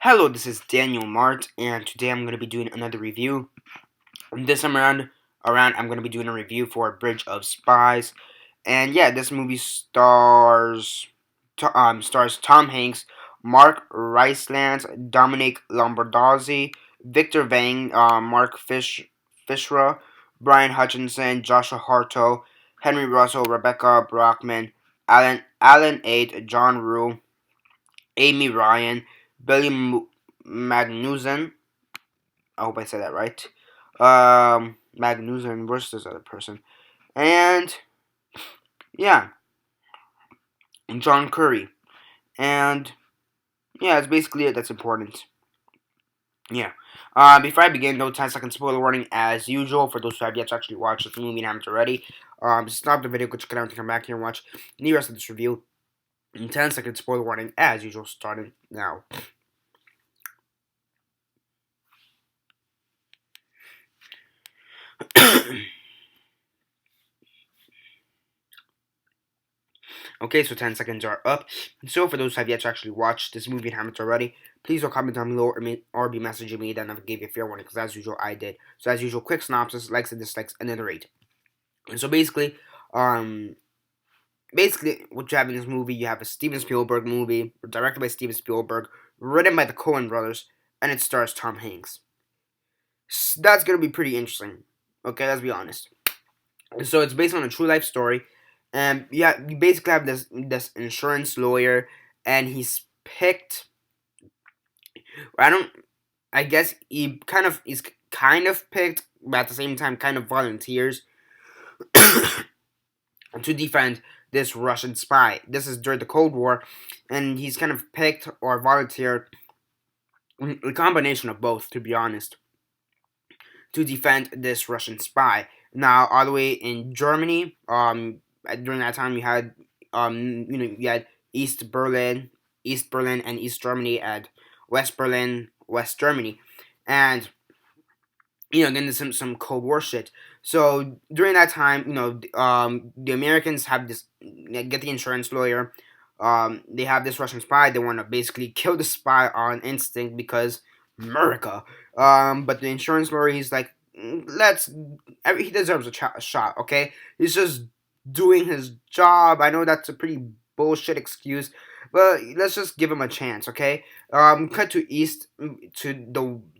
Hello, this is Daniel Mart, and today I'm going to be doing another review. This time around I'm going to be doing a review for Bridge of Spies, and yeah, this movie stars Tom Hanks, Mark Rylance, Dominic Lombardozzi, Victor Vang, Fishra, Brian Hutchinson, Joshua Harto, Henry Russell, Rebecca Brockman, Alan Ade, John Rue, Amy Ryan, Billy Magnuson. I hope I said that right. Magnuson. Where's this other person? And yeah, John Curry. And yeah, that's basically it. That's important. Yeah. Before I begin, no 10-second spoiler warning as usual for those who have yet to actually watch this movie and haven't already. Stop the video, go check it out, and come back here and watch the rest of this review. And 10-second spoiler warning as usual, starting now. Okay, so 10 seconds are up. So for those who have yet to actually watch this movie and haven't already, please don't comment down below or be messaging me that I gave you a fair warning, because as usual, I did. So as usual, quick synopsis, likes and dislikes, and then the rate. And so um, basically, what you have in this movie, you have a Steven Spielberg movie, directed by Steven Spielberg, written by the Coen brothers, and it stars Tom Hanks. That's gonna be pretty interesting. Okay, let's be honest. So it's based on a true life story, and yeah, you basically have this insurance lawyer, and he's picked. I don't. I guess he's kind of picked, but at the same time, kind of volunteers to defend this Russian spy. This is during the Cold War, and he's kind of picked or volunteered, a combination of both, to be honest, to defend this Russian spy. Now, all the way in Germany, during that time, you had East Berlin, and East Germany, and West Berlin, West Germany, and again, there's some Cold War shit. So during that time, the Americans have this, get the insurance lawyer. They have this Russian spy. They want to basically kill the spy on instinct because America. But the insurance lawyer, he's like, he deserves a shot. Okay, he's just doing his job. I know that's a pretty bullshit excuse, but let's just give him a chance. Okay. Cut to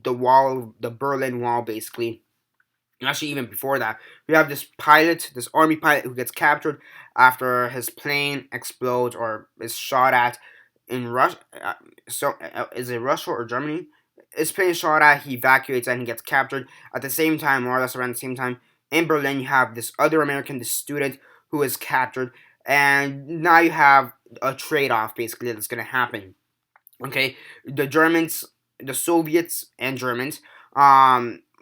the wall, the Berlin Wall, basically. Actually, even before that, we have this pilot, this army pilot, who gets captured after his plane explodes or is shot at in Russia. Is it Russia or Germany? His plane is shot at. He evacuates and he gets captured. At the same time, more or less around the same time, in Berlin, you have this other American, this student, who is captured, and now you have a trade-off basically that's gonna happen. Okay, the Soviets and Germans.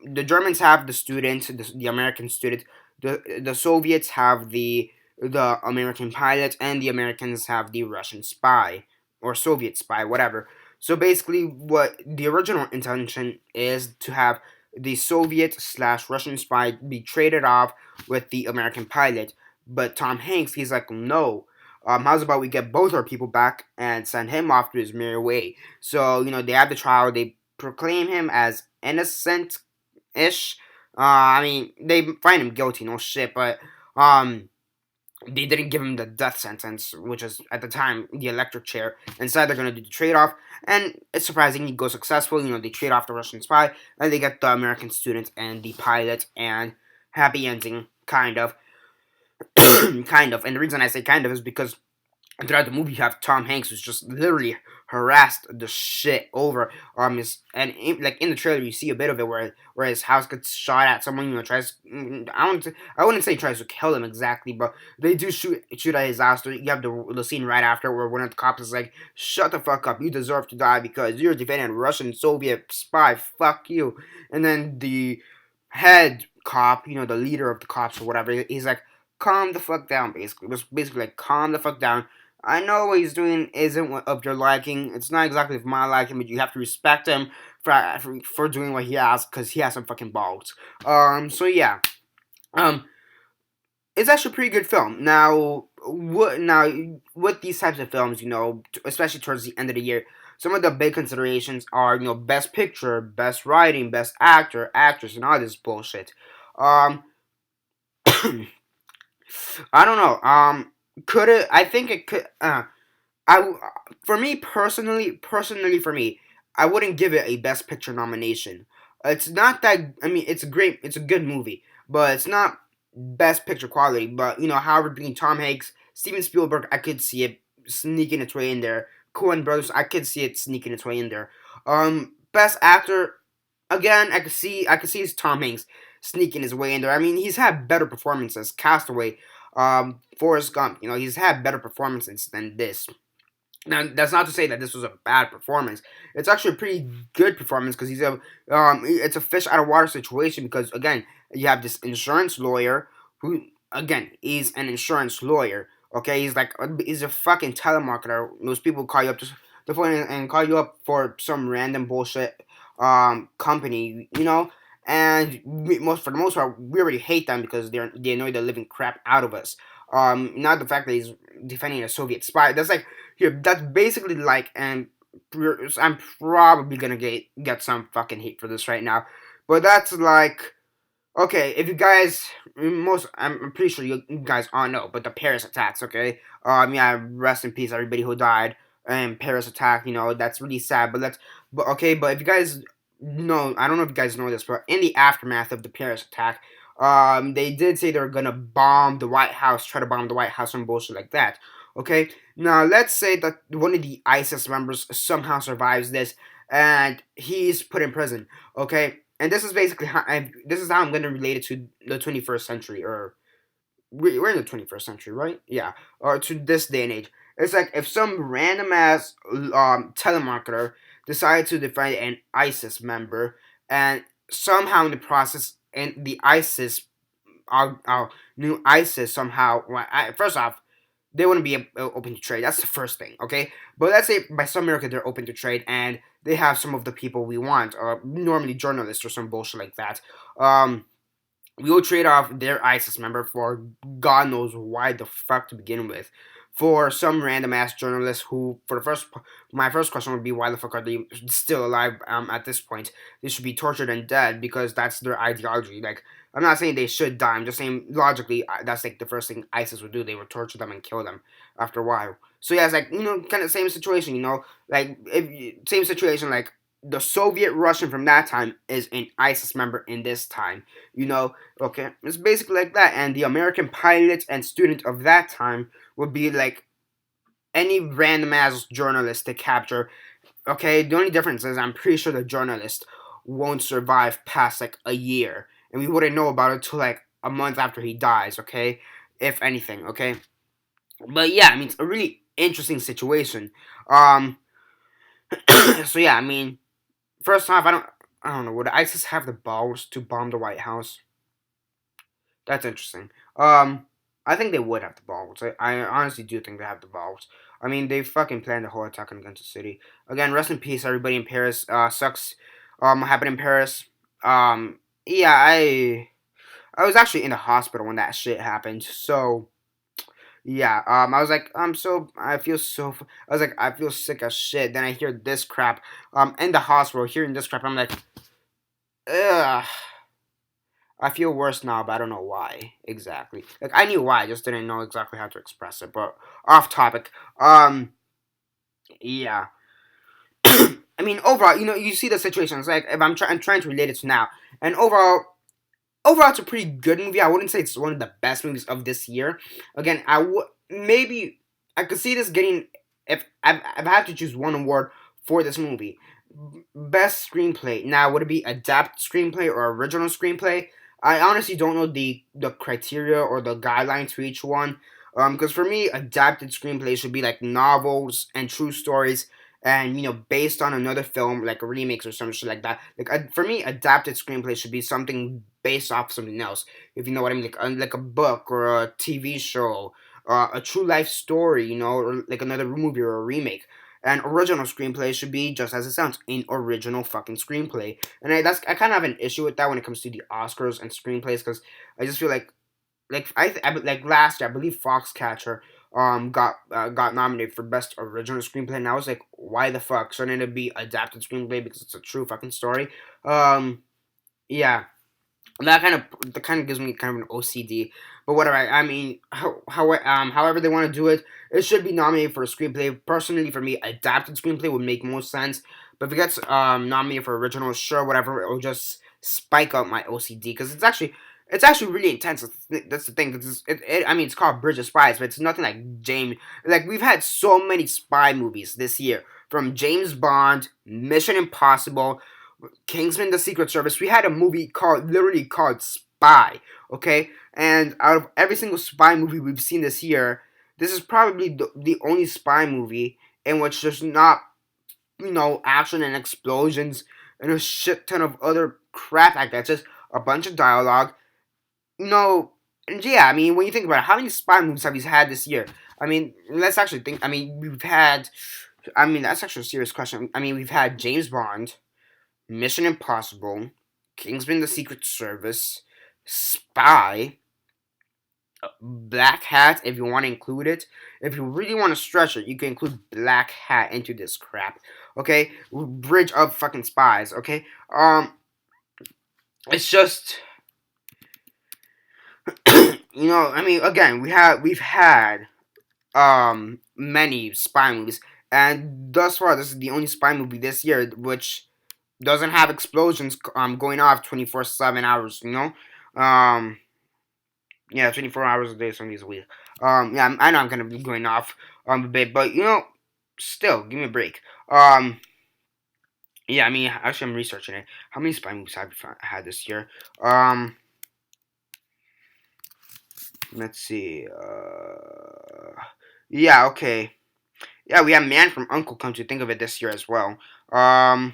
The Germans have the student, the American student. The Soviets have the American pilot, and the Americans have the Russian spy or Soviet spy, whatever. So basically, what the original intention is to have the Soviet slash Russian spy be traded off with the American pilot. But Tom Hanks, he's like, no. How's about we get both our people back and send him off to his merry way? So, they have the trial. They proclaim him as innocent-ish. I mean, they find him guilty, no shit, but they didn't give him the death sentence, which is, at the time, the electric chair. Instead, they're going to do the trade-off, and it's surprising he goes successful. They trade off the Russian spy, and they get the American student and the pilot, and happy ending, kind of. Kind of. And the reason I say kind of is because throughout the movie you have Tom Hanks who's just literally harassed the shit over like in the trailer you see a bit of it where his house gets shot at. Someone tries, I wouldn't say tries to kill him exactly, but they do shoot at his house. You have the scene right after where one of the cops is like, shut the fuck up, you deserve to die because you're defending a Russian Soviet spy, fuck you. And then the head cop, the leader of the cops or whatever, he's like, calm the fuck down, basically. It was basically like, calm the fuck down. I know what he's doing isn't of your liking. It's not exactly of my liking, but you have to respect him for doing what he has, because he has some fucking balls. So yeah. Um, it's actually a pretty good film. Now with these types of films, especially towards the end of the year, some of the big considerations are best picture, best writing, best actor, actress, and all this bullshit. Um, I don't know. Could it? I think it could. I for me personally for me, I wouldn't give it a best picture nomination. It's not that. I mean, it's a great, it's a good movie, but it's not best picture quality. But however, between Tom Hanks, Steven Spielberg, I could see it sneaking its way in there. Coen Brothers, I could see it sneaking its way in there. Best actor, again, I could see it's Tom Hanks sneaking his way in there. I mean, he's had better performances. Castaway, Forrest Gump. He's had better performances than this. Now, that's not to say that this was a bad performance. It's actually a pretty good performance because it's a fish out of water situation because again, you have this insurance lawyer who, again, he's an insurance lawyer. Okay, he's a fucking telemarketer. Those people call you up to the phone and call you up for some random bullshit company, and for the most part, we already hate them because they annoy the living crap out of us. Not the fact that he's defending a Soviet spy. That's basically like, and I'm probably gonna get some fucking hate for this right now, but that's like, okay, if you guys, I'm pretty sure you guys all know, but the Paris attacks, okay, yeah, rest in peace, everybody who died in Paris attack. That's really sad, but if you guys know, I don't know if you guys know this, but in the aftermath of the Paris attack, they did say they were gonna bomb the White House, try to bomb the White House and bullshit like that. Okay, now let's say that one of the ISIS members somehow survives this, and he's put in prison. Okay, and this is basically this is how I'm gonna relate it to the 21st century, or we're in the 21st century, right? Yeah, or to this day and age. It's like if some random ass telemarketer decided to defend an ISIS member, and somehow in the process, and the ISIS, our new ISIS somehow. First off, they wouldn't be open to trade. That's the first thing, okay? But let's say by some miracle they're open to trade and they have some of the people we want, or normally journalists or some bullshit like that. We will trade off their ISIS member for God knows why the fuck to begin with. For some random ass journalist who, my first question would be, why the fuck are they still alive at this point? They should be tortured and dead because that's their ideology. Like, I'm not saying they should die. I'm just saying logically, that's like the first thing ISIS would do. They would torture them and kill them after a while. So yeah, it's like kind of same situation. Like same situation. Like the Soviet Russian from that time is an ISIS member in this time. Okay, it's basically like that. And the American pilot and student of that time would be like any random ass journalist to capture. Okay, the only difference is I'm pretty sure the journalist won't survive past like a year, and we wouldn't know about it till like a month after he dies. Okay, if anything. Okay, but yeah, I mean it's a really interesting situation. Um, so yeah, I mean, first off, I don't know. Would ISIS have the balls to bomb the White House? That's interesting. I think they would have the balls. I honestly do think they have the balls. I mean, they fucking planned the whole attack against the city. Again, rest in peace, everybody in Paris. Sucks. What happened in Paris. Yeah, I was actually in the hospital when that shit happened. So yeah. I was like, I feel I was like, I feel sick as shit. Then I hear this crap. In the hospital, hearing this crap, I'm like, ugh. I feel worse now, but I don't know why exactly. Like I knew why, I just didn't know exactly how to express it. But off topic. Yeah. I mean, overall, you see the situation. It's like if I'm trying to relate it to now, and overall, it's a pretty good movie. I wouldn't say it's one of the best movies of this year. Again, maybe I could see this getting, if I had to choose one award for this movie, best screenplay. Now, would it be adapted screenplay or original screenplay? I honestly don't know the criteria or the guidelines for each one. Because for me, adapted screenplay should be like novels and true stories, and based on another film, like remakes or some shit like that. Like for me, adapted screenplay should be something based off something else. If you know what I mean, like a book or a TV show, a true life story, or like another movie or a remake. An original screenplay should be just as it sounds, an original fucking screenplay. And I kind of have an issue with that when it comes to the Oscars and screenplays, because I just feel like like last year, I believe Foxcatcher got nominated for best original screenplay, and I was like, why the fuck shouldn't it be adapted screenplay because it's a true fucking story? Yeah, that kind of gives me kind of an OCD. But whatever. I mean, however they want to do it, it should be nominated for a screenplay. Personally, for me, adapted screenplay would make more sense. But if it gets nominated for original, sure, whatever. It will just spike up my OCD because it's actually really intense. That's the thing. I mean, it's called Bridge of Spies, but it's nothing like James. Like we've had so many spy movies this year, from James Bond, Mission Impossible, Kingsman: The Secret Service. We had a movie literally called Spy. Okay, and out of every single spy movie we've seen this year, this is probably the only spy movie in which there's not action and explosions and a shit ton of other crap like that. Just a bunch of dialogue. And yeah, I mean, when you think about it, how many spy movies have we had this year? I mean, let's actually think. I mean, that's actually a serious question. I mean, we've had James Bond, Mission Impossible, Kingsman: The Secret Service, Spy, Black Hat, if you want to include it. If you really want to stretch it, you can include Black Hat into this crap. Okay? Bridge of fucking Spies, okay? It's just I mean, again, we've had many spy movies, and thus far this is the only spy movie this year which doesn't have explosions going off 24/7 hours, yeah, 24 hours a day, 7 days a week. Yeah, I know I'm gonna be going off a bit, but still, give me a break. Yeah, I mean, actually, I'm researching it. How many spy movies have we had this year? Let's see. Yeah, okay. Yeah, we have Man from Uncle, come to think of it, this year as well. Yeah,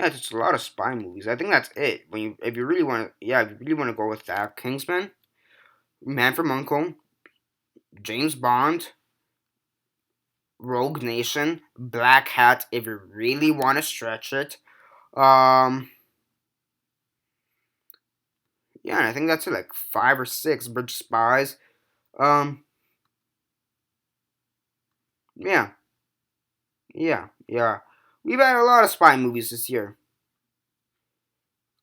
it's a lot of spy movies. I think that's it. If you really want to go with that, Kingsman, Man from Uncle, James Bond, Rogue Nation, Black Hat. If you really want to stretch it, yeah, and I think that's it, like 5 or 6. Bridge Spies. Um, yeah, yeah. We've had a lot of spy movies this year.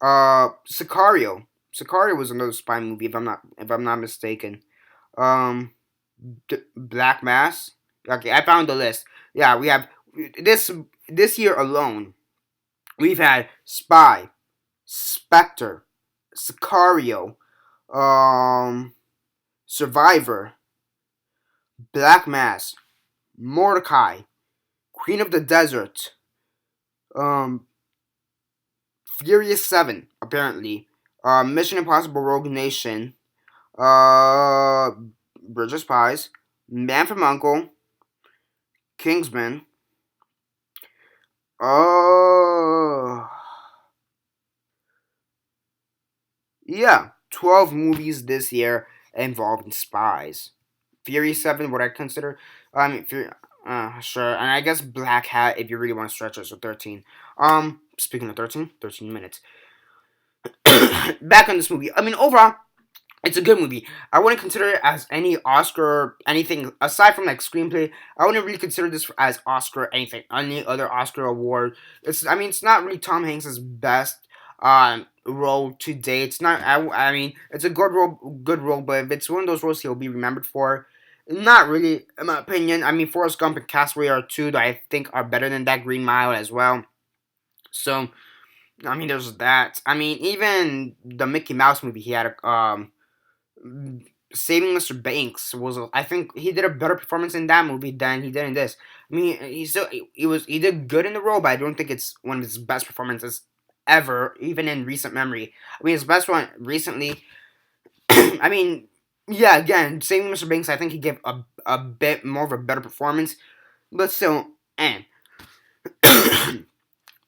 Sicario. Sicario was another spy movie, if I'm not mistaken. Um, Black Mass. Okay, I found the list. Yeah, we have this year alone. We've had Spy, Spectre, Sicario, um, Survivor, Black Mass, Mordecai, Queen of the Desert, um, Furious 7, apparently, Mission Impossible: Rogue Nation, uh, Bridge of Spies, Man from Uncle, Kingsman, uh, yeah, 12 movies this year involving spies. Fury 7, what I consider, Fury, sure, and I guess Black Hat if you really want to stretch it, so 13. Speaking of 13 minutes. Back on this movie. I mean, overall, it's a good movie. I wouldn't consider it as any Oscar anything aside from like screenplay. I wouldn't really consider this as Oscar anything, any other Oscar award. It's not really Tom Hanks's best role to date. It's not. I mean, it's a good role, but if it's one of those roles he'll be remembered for, not really, in my opinion. I mean, Forrest Gump and Castaway are two that I think are better than that. Green Mile as well. So I mean, there's that. I mean, even the Mickey Mouse movie he had Saving Mr. Banks was, I think he did a better performance in that movie than he did in this. I mean, he did good in the role, but I don't think it's one of his best performances ever, even in recent memory. I mean, his best one recently. I mean, yeah, again, Saving Mr. Banks, I think he gave a bit more of a better performance, but still, and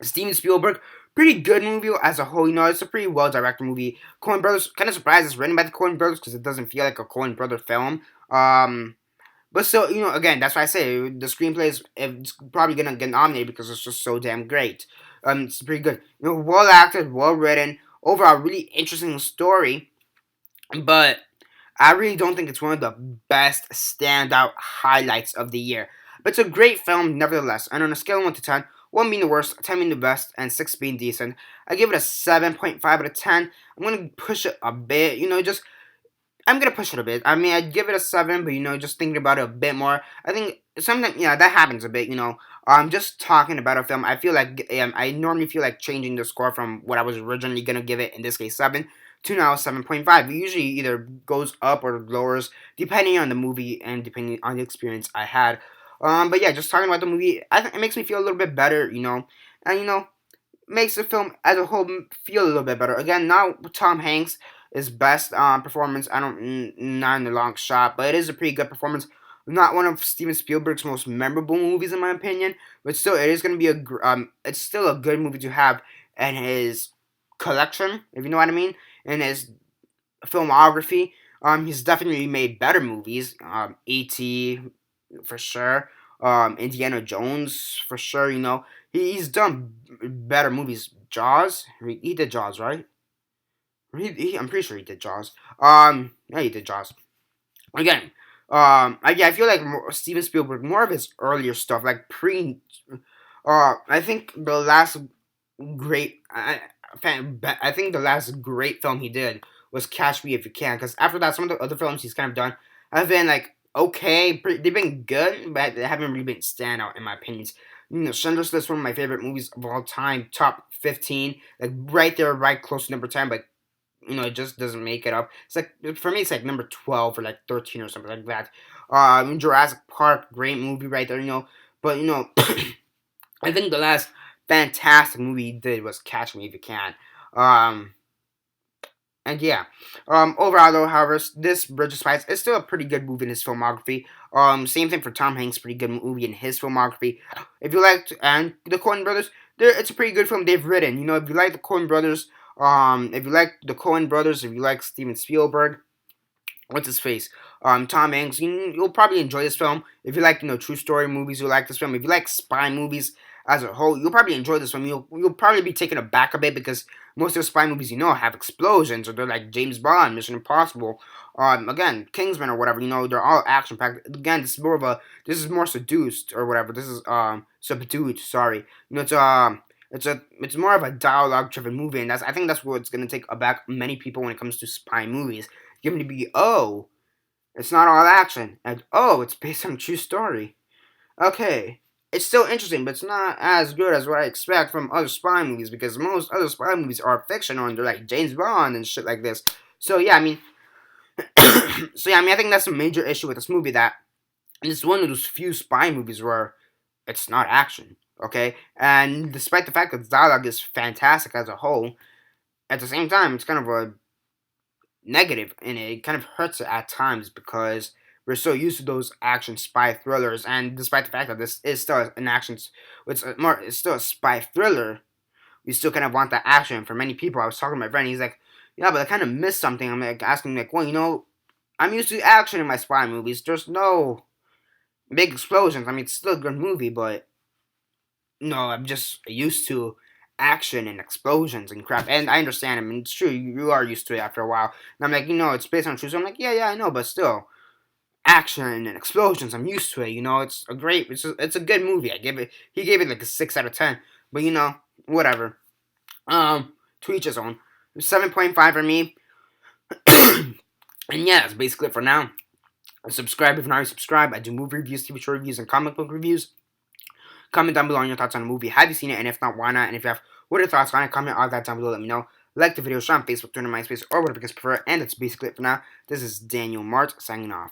Steven Spielberg, pretty good movie as a whole. It's a pretty well directed movie. Coen Brothers, kind of surprised it's written by the Coen Brothers because it doesn't feel like a Coen Brother film. But still, again, that's why I say the screenplay it's probably gonna get nominated because it's just so damn great. It's pretty good. Well acted, well written, overall really interesting story. but I really don't think it's one of the best standout highlights of the year. But it's a great film, nevertheless. And on a scale of 1 to 10, 1 being the worst, 10 being the best, and 6 being decent, I give it a 7.5 out of 10. I'm going to push it a bit, just I'm gonna push it a bit. I mean, I'd give it a 7, but just thinking about it a bit more, I think sometimes that happens a bit. Just talking about a film, I feel like I normally feel like changing the score from what I was originally gonna give it, in this case 7, to now 7.5. It usually either goes up or lowers depending on the movie and depending on the experience I had. But yeah, just talking about the movie, I think it makes me feel a little bit better. And makes the film as a whole feel a little bit better. Again, not Tom Hanks' his best performance. I don't not in the long shot, but it is a pretty good performance. Not one of Steven Spielberg's most memorable movies, in my opinion, but still, it is going to be it's still a good movie to have in his collection, if you know what I mean, in his filmography. He's definitely made better movies. E.T. for sure. Indiana Jones for sure. He's done better movies. Jaws. He did Jaws, right? I'm pretty sure he did Jaws. Yeah, he did Jaws. Again, I feel like Steven Spielberg, more of his earlier stuff, like I think the last great, I think the last great film he did was Catch Me If You Can. Because after that, some of the other films he's kind of done have been like okay, they've been good, but they haven't really been standout in my opinions. Schindler's List, one of my favorite movies of all time, top 15, like right there, right close to number 10, but it just doesn't make it up. It's like, for me, it's like number 12 or like 13 or something like that. Jurassic Park, great movie right there, but I think the last fantastic movie he did was Catch Me If You Can. Um, and yeah, overall though, however, this Bridge of Spies is still a pretty good movie in his filmography. Same thing for Tom Hanks, pretty good movie in his filmography. If you like, and the Coen Brothers, it's a pretty good film they've written. If you like the Coen Brothers, if you like Steven Spielberg, what's his face? Tom Hanks. You'll probably enjoy this film. If you like, true story movies, you'll like this film. If you like spy movies as a whole, you'll probably enjoy this film. You'll probably be taken aback a bit because most of the spy movies have explosions, or they're like James Bond, Mission Impossible, again, Kingsman or whatever. They're all action packed. Again, this is more seduced or whatever. This is subdued. Sorry. It's more of a dialogue driven movie, and I think that's what's gonna take aback many people when it comes to spy movies. Give me to be, oh, it's not all action, and oh, it's based on a true story. Okay, it's still interesting, but it's not as good as what I expect from other spy movies, because most other spy movies are fictional and they're like James Bond and shit like this. So yeah, I mean, I think that's a major issue with this movie, that it's one of those few spy movies where it's not action. Okay, and despite the fact that the dialogue is fantastic as a whole, at the same time, it's kind of a negative, and it kind of hurts it at times because we're so used to those action spy thrillers, and despite the fact that this is still an action, it's still a spy thriller, we still kind of want that action. For many people, I was talking to my friend, he's like, yeah, but I kind of missed something. I'm like asking him, like, well, I'm used to action in my spy movies. There's no big explosions. I mean, it's still a good movie, but no, I'm just used to action and explosions and crap. And I understand. I mean, it's true. You are used to it after a while. And I'm like, it's based on true. So I'm like, yeah, I know, but still, action and explosions. I'm used to it. It's a good movie. He gave it like a 6 out of 10. But whatever. To each his own. 7.5 for me. And yeah, that's basically it for now. Subscribe if you're not already subscribed. I do movie reviews, TV show reviews, and comic book reviews. Comment down below on your thoughts on the movie. Have you seen it? And if not, why not? And if you have, what are your thoughts on it? Comment all that down below. Let me know. Like the video, share on Facebook, Twitter, MySpace, or whatever you guys prefer. And that's basically it for now. This is Daniel Mart signing off.